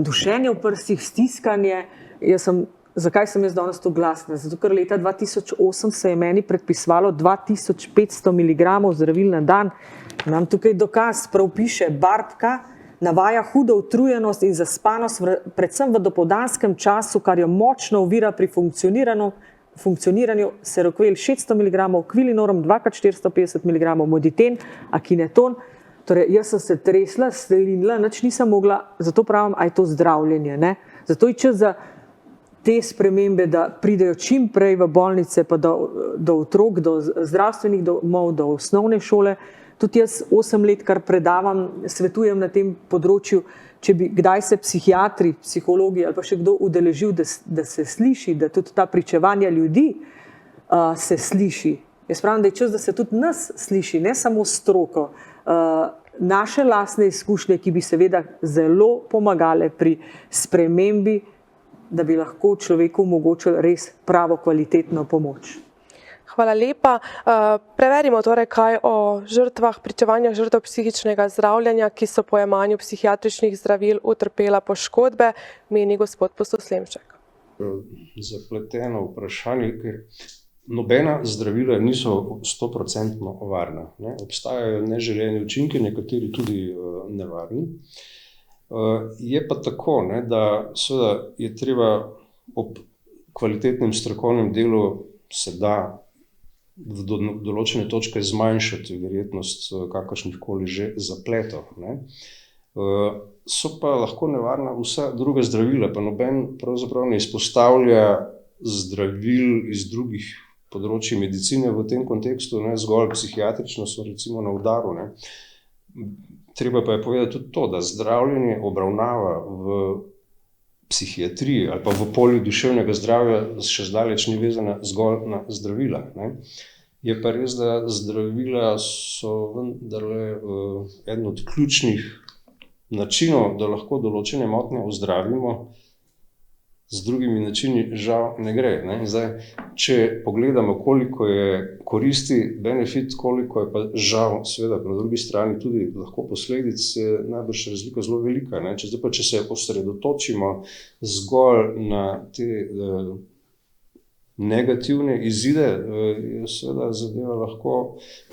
dušenje v prstih, stiskanje. Zakaj sem jaz danes to glasna? Zato, ker leta 2008 se je meni predpisovalo 2500 mg zdravil na dan. Imam tukaj dokaz, prav piše, Barbka navaja hudo utrujenost in zaspanost, predvsem v dopoldanskem času, kar jo močno ovira pri funkcioniranju, Seroquel 600 mg, Quilinorum 2x450 mg, Moditen, Akineton. Torej, jaz sem se tresla, stelinila, nič nisem mogla, zato pravim, a je to zdravljenje. Ne? Zato je čas za te spremembe, da pridejo čim prej v bolnice, pa do otrok, do zdravstvenih domov, do osnovne šole. Tudi jaz 8 let, kar predavam, svetujem na tem področju, če bi kdaj se psihiatri, psihologi ali pa še kdo udeležil, da se sliši, da tudi ta pričevanja ljudi se sliši. Jaz pravim, da je čas, da se tudi nas sliši, ne samo stroko. Naše lastne izkušnje, ki bi seveda zelo pomagale pri spremembi, da bi lahko človeku omogočili res pravo kvalitetno pomoč. Hvala lepa. Preverimo torej kaj o žrtvah, pričevanjah žrtev psihičnega zdravljenja, ki so po jemanju psihiatričnih zdravil utrpela poškodbe, meni gospod Pustoslemšek. Zapleteno vprašanje, ker nobena zdravila niso 100% varna. Ne? Obstajajo neželeni učinki, nekateri tudi nevarni. Je pa tako, ne, da seveda je treba ob kvalitetnem strokovnem delu se da v določene točke zmanjšati verjetnost kakršnihkoli že zapletov. Ne. So pa lahko nevarna vsa druga zdravila, pa noben pravzaprav ne izpostavlja zdravil iz drugih področji medicine v tem kontekstu, ne, zgolj psihiatrično so recimo na udaru. Ne. Treba pa je povedati tudi to, da zdravljenje obravnava v psihiatriji ali pa v polju duševnega zdravja še zdaleč ni vezana zgolj na zdravila. Ne. Je pa res, da zdravila so vendarle eden od ključnih načinov, da lahko določene motnje ozdravimo, z drugimi načini žal ne gre. Ne. Zdaj, če pogledamo, koliko je koristi, benefit, koliko je pa žal, seveda, na drugi strani tudi lahko posledic, je najbrž razlika zelo velika. Ne. Če se osredotočimo zgolj na te negativne izide, je seveda zadeva lahko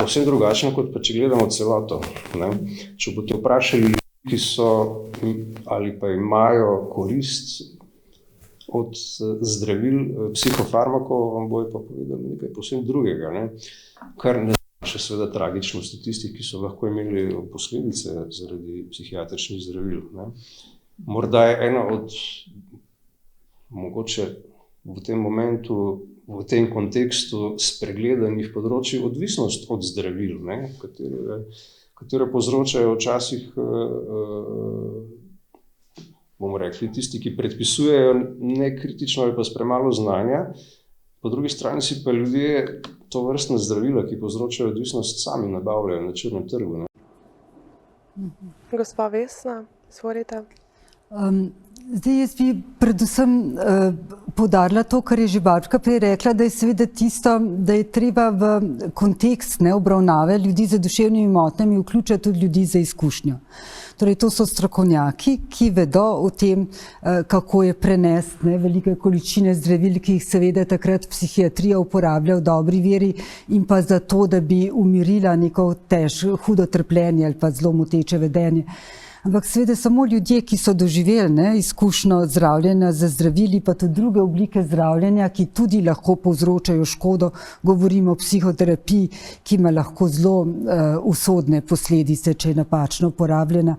povsem drugačna, kot pa če gledamo celoto. Ne. Če boste vprašali ljudi, ki so ali pa imajo korist od zdravil, psihofarmakov, vam bojo pa povedali nekaj povsem drugega, ne? Kar ne znaša seveda tragičnosti tistih, ki so lahko imeli posledice zaradi psihiatričnih zdravil. Ne? Morda je ena od mogoče v tem momentu, v tem kontekstu spregledanih področji odvisnost od zdravil, ne, katere povzročajo včasih, bomo rekli, tisti, ki predpisujejo nekritično ali pa s premalo znanja, po drugi strani si pa ljudje to vrstne zdravila, ki povzročajo odvisnost, sami nabavljajo na črnem trgu. Ne. Gospa Vesna, izvolite. Zdaj, jaz bi predvsem poudarila to, kar je že Barbčka prej rekla, da je seveda tisto, da je treba v kontekst obravnave ljudi z duševnimi motnjami vključiti tudi ljudi z izkušnjo. Torej, to so strokovnjaki, ki vedo o tem, kako je prenesti velike količine zdravil, ki jih seveda takrat psihiatrija uporablja v dobri veri in pa zato, da bi umirila neko hudo trpljenje ali pa zelo moteče vedenje. Ampak seveda samo ljudje, ki so doživeli izkušnjo zdravljenja z zdravili, pa tudi druge oblike zdravljenja, ki tudi lahko povzročajo škodo, govorimo o psihoterapiji, ki ima lahko zelo usodne posledice, če je napačno uporabljena.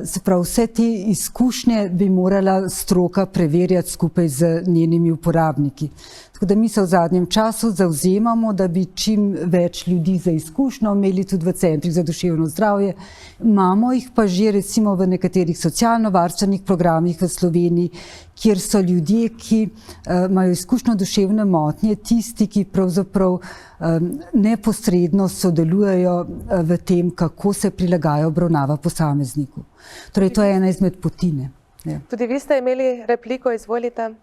Se pravi, vse te izkušnje bi morala stroka preverjati skupaj z njenimi uporabniki. Tako da mi se v zadnjem času zavzemamo, da bi čim več ljudi za izkušnjo imeli tudi v centrih za duševno zdravje. Imamo jih pa že recimo v nekaterih socialno-varstvenih programih v Sloveniji, kjer so ljudje, ki imajo izkušnjo duševne motnje, tisti, ki pravzaprav neposredno sodelujejo v tem, kako se prilagaja obravnava posamezniku. Torej, to je ena izmed poti. Tudi vi ste imeli repliko, izvolite.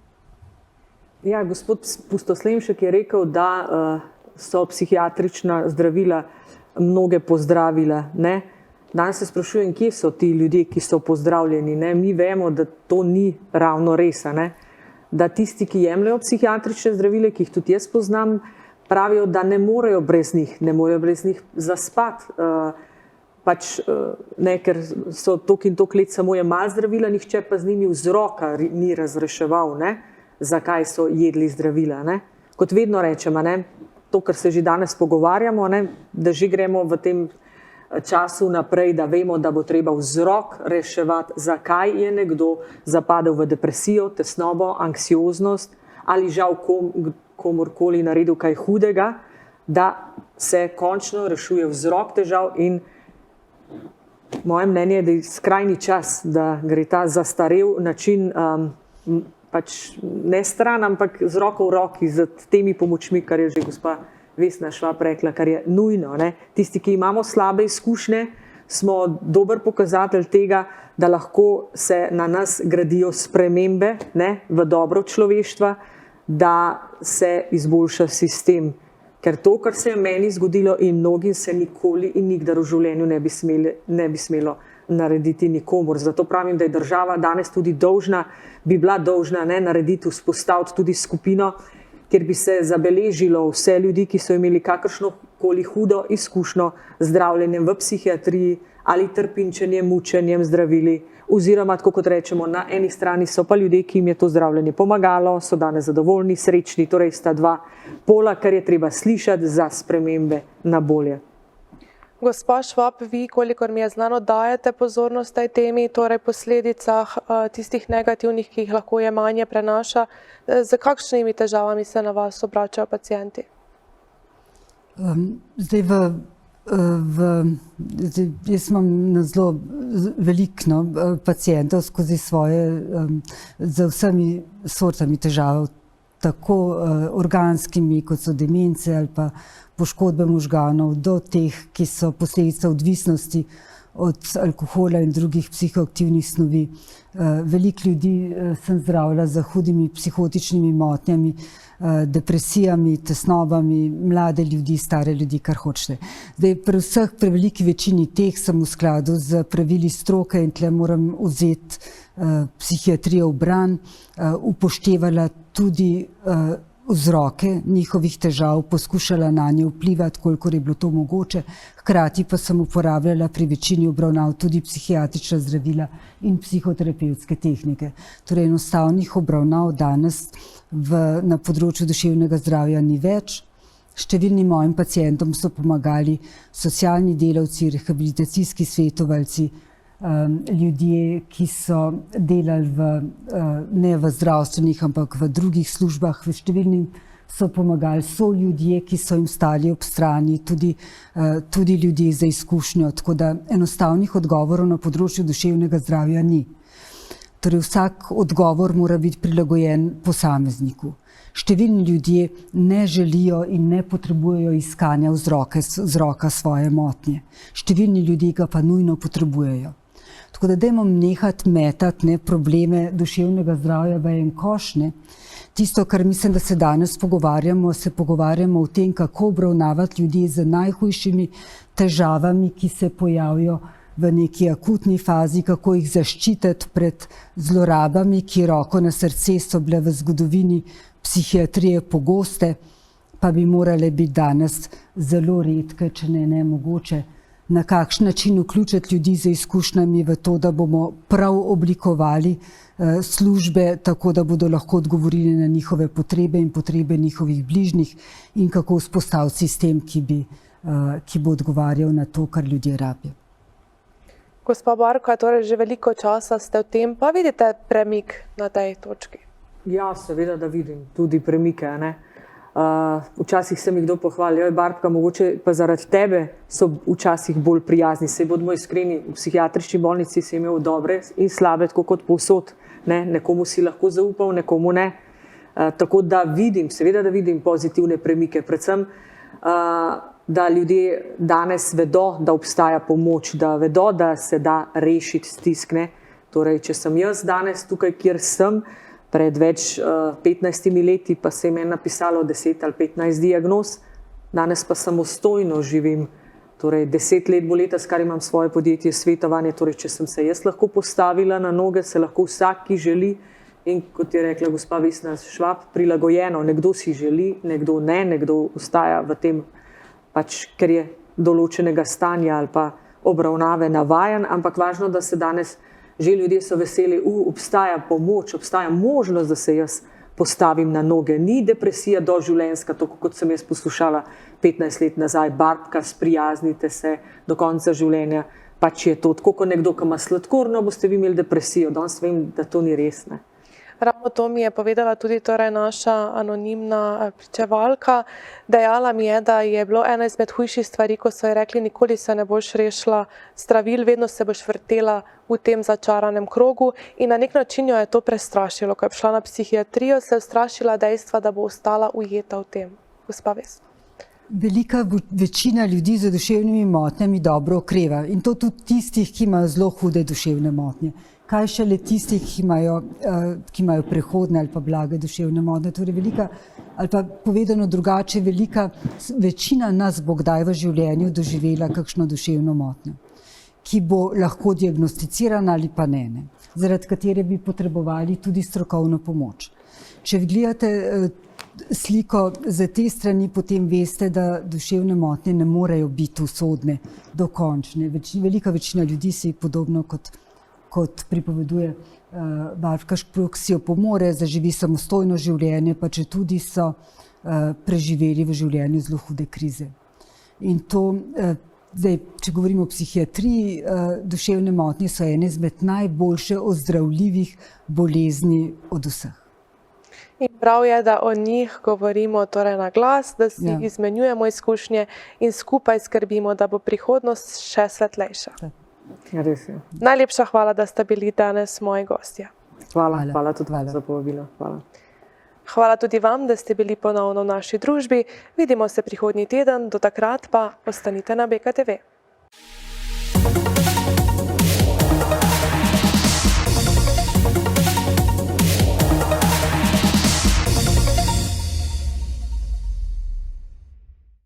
Ja, gospod Pustoslemšek je rekel, da so psihiatrična zdravila mnoge pozdravila. Ne? Danes se sprašujem, kje so ti ljudje, ki so pozdravljeni. Ne? Mi vemo, da to ni ravno res. Ne? Da tisti, ki jemljajo psihiatrične zdravile, ki jih tudi jaz poznam, pravijo, da ne morejo brez njih zaspati. Ker so toliko in toliko let samo jemali zdravila, nihče pa z njimi vzroka ni razreševal, ne? Zakaj so jedli zdravila. Ne? Kot vedno rečemo, to, kar se že danes pogovarjamo, da že gremo v tem času naprej, da vemo, da bo treba vzrok reševati, zakaj je nekdo zapadel v depresijo, tesnobo, anksioznost ali žal komorkoli naredil kaj hudega, da se končno rešuje vzrok težav in moje mnenje je, da je skrajni čas, da gre ta zastarel način ne stran, ampak z roko v roki z temi pomočmi, kar je že gospa Vesna Švab rekla, kar je nujno. Ne? Tisti, ki imamo slabe izkušnje, smo dober pokazatelj tega, da lahko se na nas gradijo spremembe v dobro človeštva, da se izboljša sistem. Ker to, kar se je meni zgodilo in mnogim, se nikoli in nikdar v življenju ne bi smelo narediti nikomur. Zato pravim, da je država danes tudi bi bila dolžna narediti, vzpostaviti tudi skupino, kjer bi se zabeležilo vse ljudi, ki so imeli kakršnokoli hudo izkušnjo z zdravljenjem v psihiatriji ali trpinčenjem, mučenjem, zdravili. Oziroma, tako kot rečemo, na eni strani so pa ljudje, ki jim je to zdravljenje pomagalo, so danes zadovoljni, srečni, torej sta dva pola, kar je treba slišati za spremembe na bolje. Gospa Švab, vi, kolikor mi je znano, dajete pozornost tej temi, torej posledicah tistih negativnih, ki jih lahko jemanje prenaša. Z kakšnimi težavami se na vas obračajo pacienti? Jaz imam zelo veliko pacientov skozi z vsemi sortami težav, tako organskimi, kot so demence ali pa poškodbe možganov, do teh, ki so posledica odvisnosti od alkohola in drugih psihoaktivnih snovi. Veliko ljudi sem zdravila z hudimi psihotičnimi motnjami, depresijami, tesnobami, mlade ljudi, stare ljudi, kar hočete. Zdaj, pri veliki večini teh sem v skladu z pravili stroke in tle moram vzeti psihiatrijo v bran, upoštevala tudi vzroke njihovih težav, poskušala na nje vplivati, kolikor je bilo to mogoče. Hkrati pa sem uporabljala pri večini obravnav tudi psihiatrična zdravila in psihoterapevtske tehnike. Torej, enostavnih obravnav danes na področju duševnega zdravja ni več. Številnim mojim pacientom so pomagali socialni delavci, rehabilitacijski svetovalci, ljudje, ki so delali ne v zdravstvenih, ampak v drugih službah, v številnih so pomagali, so ljudje, ki so jim stali ob strani, tudi ljudje za izkušnjo, tako da enostavnih odgovorov na področju duševnega zdravja ni. Torej vsak odgovor mora biti prilagojen posamezniku. Številni ljudje ne želijo in ne potrebujejo iskanja vzroka svoje motnje. Številni ljudje ga pa nujno potrebujejo. Tako da dajmo nehati metati probleme duševnega zdravja v en koš. Tisto, kar mislim, da se danes pogovarjamo o tem, kako obravnavati ljudi z najhujšimi težavami, ki se pojavijo v neki akutni fazi, kako jih zaščititi pred zlorabami, ki roko na srce so bile v zgodovini psihiatrije pogoste, pa bi morale biti danes zelo redke, če ne nemogoče. Na kakšen način vključiti ljudi z izkušnjami v to, da bomo prav oblikovali službe, tako da bodo lahko odgovorili na njihove potrebe in potrebe njihovih bližnjih in kako vzpostaviti sistem, ki bo odgovarjal na to, kar ljudje rabijo. Gospa Barka, torej že veliko časa ste v tem, pa vidite premik na tej točki? Ja, seveda, da vidim tudi premike. Včasih se mi kdo pohvali, Barbka, mogoče pa zaradi tebe so včasih bolj prijazni. Saj bodimo iskreni, v psihiatrični bolnici si imel dobre in slabe, tako kot povsod. Nekomu si lahko zaupal, nekomu ne. Tako da vidim, seveda, da vidim pozitivne premike. Predvsem, da ljudje danes vedo, da obstaja pomoč, da vedo, da se da rešiti stisk. Torej, če sem jaz danes tukaj, kjer sem, pred več 15 leti pa se je meni napisalo 10 ali 15 diagnoz, danes pa samostojno živim. Torej 10 let bo letos, kar imam svoje podjetje Svetovanje, torej če sem se jaz lahko postavila na noge, se lahko vsak, ki želi, in kot je rekla gospa Vesna Švab, prilagojeno. Nekdo si želi, nekdo ne, nekdo ostaja v tem, ker je določenega stanja ali pa obravnave navajen, ampak važno, da se danes že ljudje so veseli, obstaja pomoč, obstaja možnost, da se jaz postavim na noge. Ni depresija doživljenjska, tako kot sem jaz poslušala 15 let nazaj, Barbka, sprijaznite se do konca življenja, je to tako, kot nekdo, ki ima sladkorno, boste vi imeli depresijo. Danes vem, da to ni res. Ravno to mi je povedala tudi naša anonimna pričevalka. Dejala mi je, da je bilo ena izmed hujših stvari, ko so ji rekli, nikoli se ne boš rešila zdravil, vedno se boš vrtela v tem začaranem krogu, in na nek način jo je to prestrašilo. Ko je šla na psihiatrijo, se je ustrašila dejstva, da bo ostala ujeta v tem. Gospa Vesna. Velika večina ljudi z duševnimi motnjami dobro okreva, in to tudi tistih, ki imajo zelo hude duševne motnje. Kaj šele tistih, ki imajo prehodne ali pa blage duševne motnje. Torej velika, ali pa povedano drugače, velika večina nas bo kdaj v življenju doživela kakšno duševno motnjo, ki bo lahko diagnosticirana ali pa ne, zaradi katere bi potrebovali tudi strokovno pomoč. Če gledate sliko za te strani, potem veste, da duševne motnje ne morejo biti usodne, dokončne. Velika večina ljudi si podobno kot pripoveduje Barbka Špruk, si jo pomore, zaživi samostojno življenje, pa če tudi so preživeli v življenju zelo hude krize. In to, zdaj, če govorimo o psihiatriji, duševne motnje so ene izmed najboljše ozdravljivih bolezni od vseh. In prav je, da o njih govorimo na glas, da si izmenjujemo izkušnje in skupaj skrbimo, da bo prihodnost še svetlejša. Res je. Najlepša hvala, da ste bili danes moji gostje. Hvala tudi za povabilo. Hvala tudi vam, da ste bili ponovno v naši družbi. Vidimo se prihodnji teden, do takrat pa ostanite na BKTV.